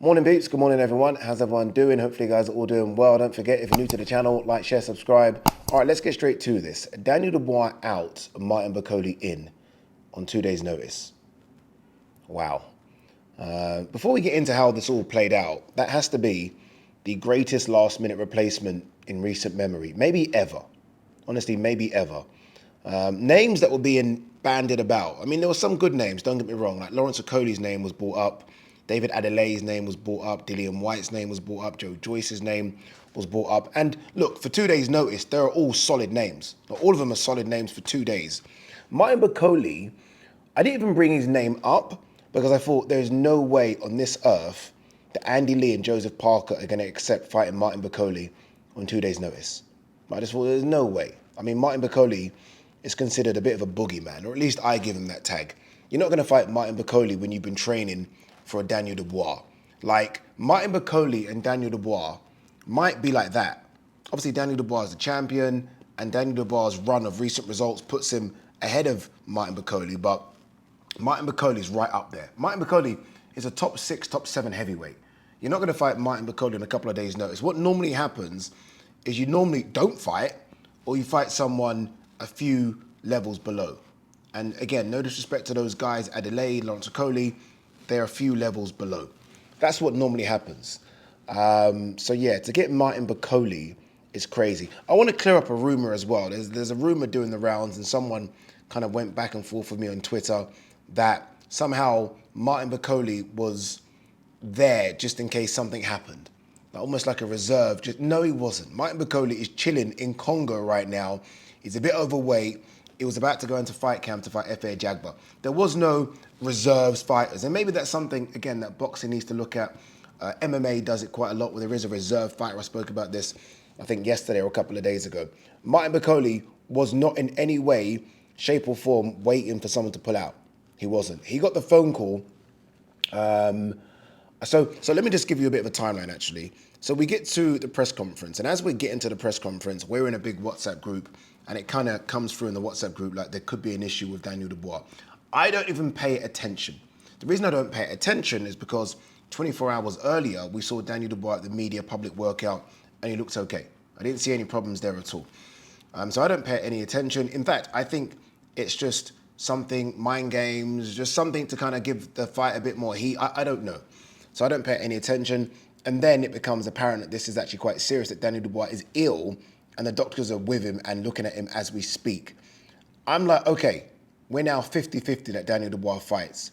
Morning peeps, good morning everyone. How's everyone doing? Hopefully you guys are all doing well. Don't forget, if you're new to the channel, like, share, subscribe. All right, let's get straight to this. Daniel Dubois out, Martin Bakole in on 2 days notice. Wow. Before we get into how this all played out, that has to be the greatest last minute replacement in recent memory, maybe ever. Honestly, maybe ever. Names that were being bandied about. I mean, there were some good names, don't get me wrong. Like Lawrence Okole's name was brought up. David Adelaide's name was brought up. Dillian White's name was brought up. Joe Joyce's name was brought up. And look, for 2 days notice, they're all solid names. All of them are solid names for 2 days. Martin Bakole, I didn't even bring his name up because I thought there's no way on this earth that Andy Lee and Joseph Parker are going to accept fighting Martin Bakole on 2 days notice. I just thought there's no way. I mean, Martin Bakole is considered a bit of a boogeyman, or at least I give him that tag. You're not going to fight Martin Bakole when you've been training for a Daniel Dubois. Like, Martin Bakole and Daniel Dubois might be like that. Obviously, Daniel Dubois is the champion, and Daniel Dubois' run of recent results puts him ahead of Martin Bakole, but Martin Bakole is right up there. Martin Bakole is a top 6, top 7 heavyweight. You're not going to fight Martin Bakole in a couple of days' notice. What normally happens is you normally don't fight, or you fight someone a few levels below. And again, no disrespect to those guys, Adelaide, Lawrence Okole, they're a few levels below. That's what normally happens. So yeah, to get Martin Bakole is crazy. I want to clear up a rumor as well. There's a rumor doing the rounds, and someone kind of went back and forth with me on Twitter that somehow Martin Bakole was there just in case something happened. Almost like a reserve. No, he wasn't. Martin Bakole is chilling in Congo right now. He's a bit overweight. He was about to go into fight camp to fight F.A. Jagba. There was no reserves fighters. And maybe that's something, again, that boxing needs to look at. MMA does it quite a lot where there is a reserve fighter. I spoke about this, I think, yesterday or a couple of days ago. Martin Bakole was not in any way, shape or form waiting for someone to pull out. He wasn't. He got the phone call. So let me just give you a bit of a timeline, actually. So we get to the press conference, and as we get into the press conference, we're in a big WhatsApp group, and it kind of comes through in the WhatsApp group like there could be an issue with Daniel Dubois. I don't even pay attention. The reason I don't pay attention is because 24 hours earlier, we saw Daniel Dubois at the media public workout, and he looks okay. I didn't see any problems there at all. So I don't pay any attention. In fact, I think it's just something, mind games, just something to kind of give the fight a bit more heat. I don't know. So I don't pay any attention. And then it becomes apparent that this is actually quite serious, that Daniel Dubois is ill and the doctors are with him and looking at him as we speak. I'm like, okay, we're now 50-50 that Daniel Dubois fights.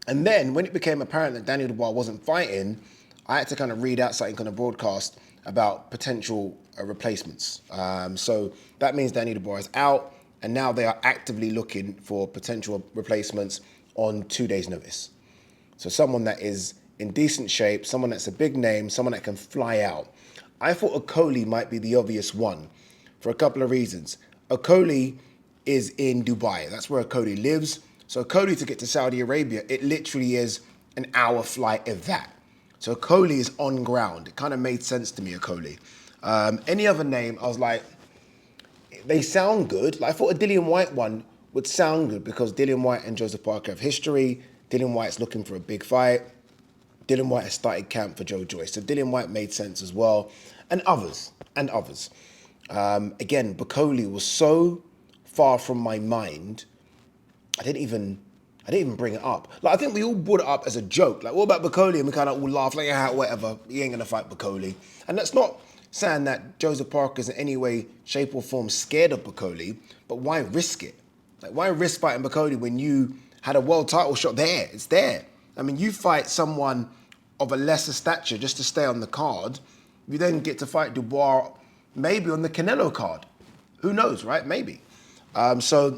And then when it became apparent that Daniel Dubois wasn't fighting, I had to kind of read out something on a broadcast about potential replacements. So that means Daniel Dubois is out, and now they are actively looking for potential replacements on 2 days' notice. So someone that is in decent shape, someone that's a big name, someone that can fly out. I thought Okole might be the obvious one for a couple of reasons. Okole is in Dubai. That's where Okole lives. So Okole to get to Saudi Arabia, it literally is an hour flight if that. So Okole is on ground. It kind of made sense to me, Okole. Any other name, I was like, they sound good. Like, I thought a Dillian White one would sound good because Dillian White and Joseph Parker have history. Dylan White's looking for a big fight. Dylan White has started camp for Joe Joyce. So Dylan White made sense as well. And others. Again, Bakole was so far from my mind, I didn't even bring it up. Like, I think we all brought it up as a joke. Like, what about Bakole? And we kind of all laughed, like, yeah, whatever. He ain't going to fight Bakole. And that's not saying that Joseph Parker is in any way, shape or form scared of Bakole, but why risk it? Like, why risk fighting Bakole when you had a world title shot there? It's there. I mean, you fight someone of a lesser stature just to stay on the card. You then get to fight Dubois maybe on the Canelo card. Who knows, right? Maybe. Bakole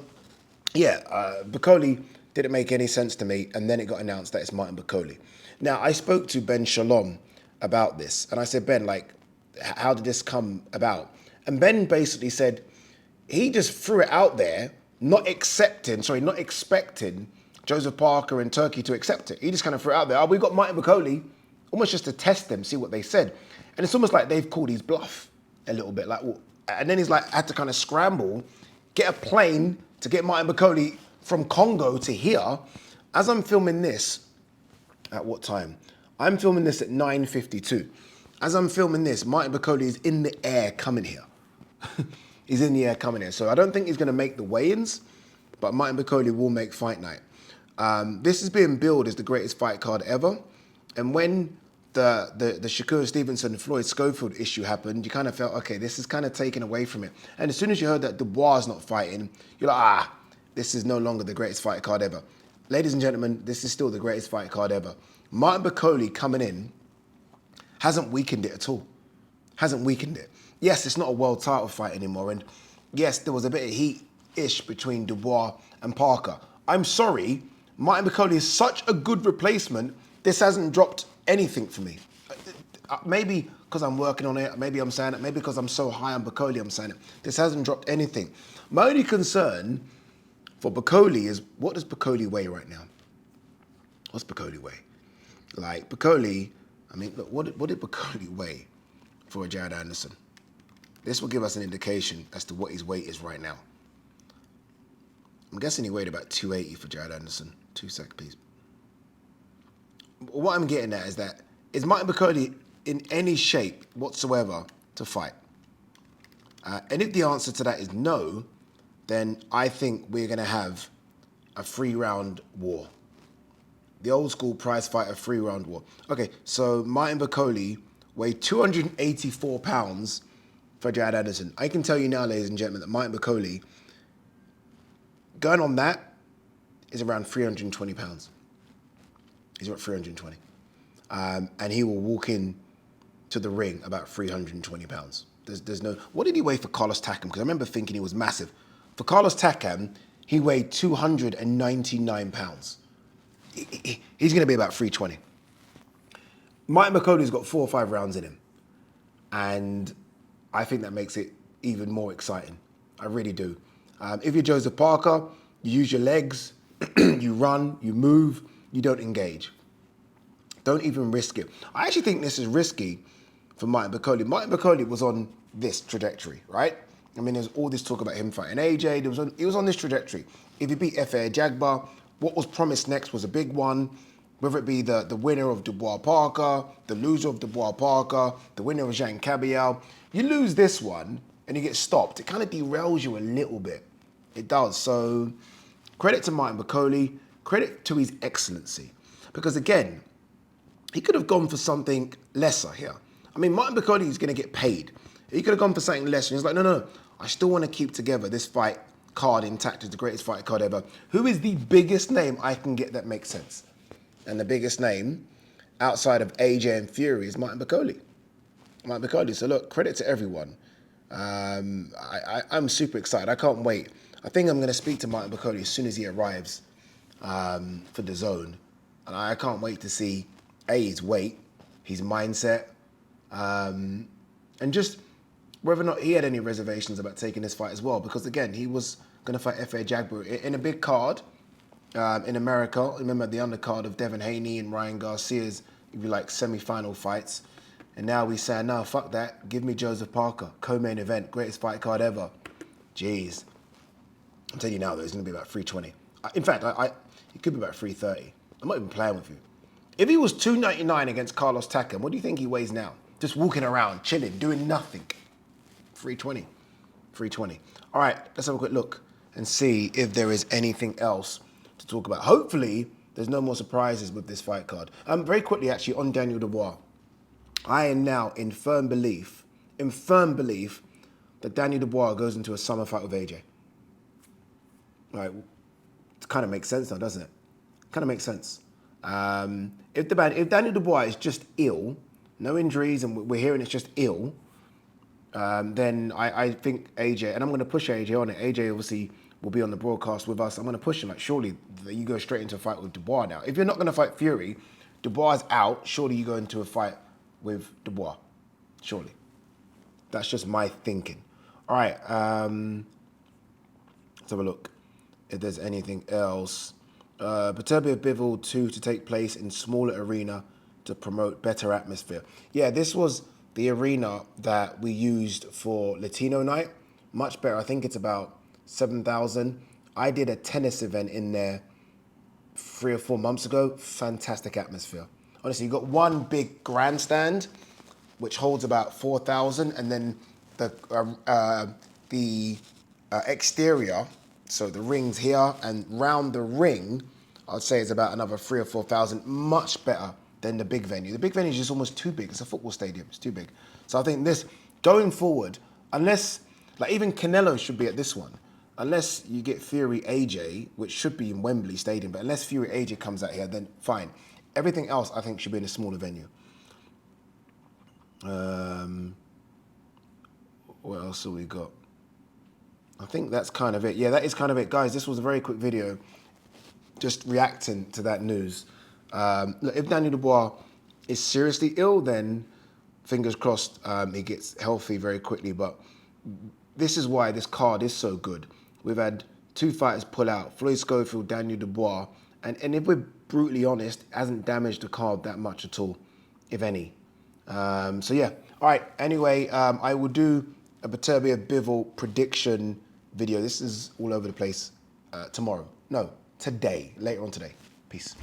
didn't make any sense to me, and then it got announced that it's Martin Bakole. Now, I spoke to Ben Shalom about this, and I said, Ben, like, how did this come about? And Ben basically said he just threw it out there, not expecting Joseph Parker and Turkey to accept it. He just kind of threw it out there. Oh, we've got Martin Bakole, almost just to test them, see what they said. And it's almost like they've called his bluff a little bit. Like, and then he's like, had to kind of scramble, get a plane to get Martin Bakole from Congo to here. As I'm filming this, at what time? I'm filming this at 9:52. As I'm filming this, Martin Bakole is in the air coming here. He's in the air coming here. So I don't think he's going to make the weigh-ins, but Martin Bakole will make fight night. This is being billed as the greatest fight card ever. And when the Shakur Stevenson Floyd Schofield issue happened, you kind of felt, okay, this is kind of taken away from it. And as soon as you heard that Dubois is not fighting, you're like, this is no longer the greatest fight card ever. Ladies and gentlemen, this is still the greatest fight card ever. Martin Bakole coming in hasn't weakened it at all. Hasn't weakened it. Yes, it's not a world title fight anymore. And yes, there was a bit of heat-ish between Dubois and Parker. I'm sorry, Martin Bakole is such a good replacement, this hasn't dropped anything for me. Maybe because I'm working on it, maybe I'm saying it, maybe because I'm so high on Bakole, I'm saying it. This hasn't dropped anything. My only concern for Bakole is, what does Bakole weigh right now? What's Bakole weigh? Like, Bakole, I mean, look, what did Bakole weigh for a Jared Anderson? This will give us an indication as to what his weight is right now. I'm guessing he weighed about 280 for Jared Anderson. 2 sec, please. What I'm getting at is that, is Martin Bakole in any shape whatsoever to fight? And if the answer to that is no, then I think we're going to have a 3-round war. The old school prize fighter 3-round war. Okay, so Martin Bakole weighed 284 pounds for Jared Anderson. I can tell you now, ladies and gentlemen, that Martin Bakole, going on that, is around 320 pounds. He's about 320. And he will walk in to the ring about 320 pounds. There's no... What did he weigh for Carlos Takam? Because I remember thinking he was massive. For Carlos Takam, he weighed 299 pounds. He's going to be about 320. Martin Bakole's got 4 or 5 rounds in him. And I think that makes it even more exciting. I really do. If you're Joseph Parker, you use your legs, you run, you move, you don't engage. Don't even risk it. I actually think this is risky for Martin Bakole. Martin Bakole was on this trajectory, right? I mean, there's all this talk about him fighting AJ. He was on this trajectory. If he beat F.A. Jagba, what was promised next was a big one, whether it be the winner of Dubois Parker, the loser of Dubois Parker, the winner of Jean Cabial. You lose this one and you get stopped. It kind of derails you a little bit. It does. So credit to Martin Bakole, credit to his excellency. Because again, he could have gone for something lesser here. I mean, Martin Bakole is going to get paid. He could have gone for something lesser. He's like, no, I still want to keep together this fight card intact. It's the greatest fight card ever. Who is the biggest name I can get that makes sense? And the biggest name outside of AJ and Fury is Martin Bakole. Martin Bakole. So look, credit to everyone. I'm super excited. I can't wait. I think I'm going to speak to Martin Bakole as soon as he arrives for the zone. And I can't wait to see his weight, his mindset, and just whether or not he had any reservations about taking this fight as well. Because again, he was going to fight F.A. Jagba in a big card in America. Remember the undercard of Devin Haney and Ryan Garcia's, if you like, semi-final fights. And now we say, no, fuck that. Give me Joseph Parker, co-main event, greatest fight card ever. Jeez. I'm telling you now, though, it's going to be about 320. In fact, it could be about 330. I'm not even playing with you. If he was 299 against Carlos Takam, what do you think he weighs now? Just walking around, chilling, doing nothing. 320. 320. All right, let's have a quick look and see if there is anything else to talk about. Hopefully, there's no more surprises with this fight card. Very quickly, actually, on Daniel Dubois. I am now in firm belief that Daniel Dubois goes into a summer fight with AJ. All right, it kind of makes sense now, doesn't it? Kind of makes sense. If Daniel Dubois is just ill, no injuries, and we're hearing it's just ill, then I think AJ, and I'm going to push AJ on it. AJ obviously will be on the broadcast with us. I'm going to push him, like, surely you go straight into a fight with Dubois now. If you're not going to fight Fury, Dubois is out, surely you go into a fight with Dubois. Surely. That's just my thinking. All right, let's have a look if there's anything else. Viterbi Bivol 2 to take place in smaller arena to promote better atmosphere. Yeah, this was the arena that we used for Latino night. Much better. I think it's about 7,000. I did a tennis event in there 3 or 4 months ago. Fantastic atmosphere. Honestly, you've got one big grandstand, which holds about 4,000, and then the exterior, so the rings here and round the ring, I'd say it's about another 3,000 or 4,000, much better than the big venue. The big venue is just almost too big. It's a football stadium, it's too big. So I think this, going forward, unless, like even Canelo should be at this one, unless you get Fury AJ, which should be in Wembley Stadium, but unless Fury AJ comes out here, then fine. Everything else I think should be in a smaller venue. What else have we got? I think that's kind of it. Yeah, that is kind of it. Guys, this was a very quick video just reacting to that news. Look, if Daniel Dubois is seriously ill, then fingers crossed he gets healthy very quickly. But this is why this card is so good. We've had 2 fighters pull out, Floyd Schofield, Daniel Dubois, and if we're brutally honest, it hasn't damaged the card that much at all, if any. So yeah, all right, anyway, I will do a Beterbiev Bivol prediction video. This is all over the place tomorrow. No, today, later on today. Peace.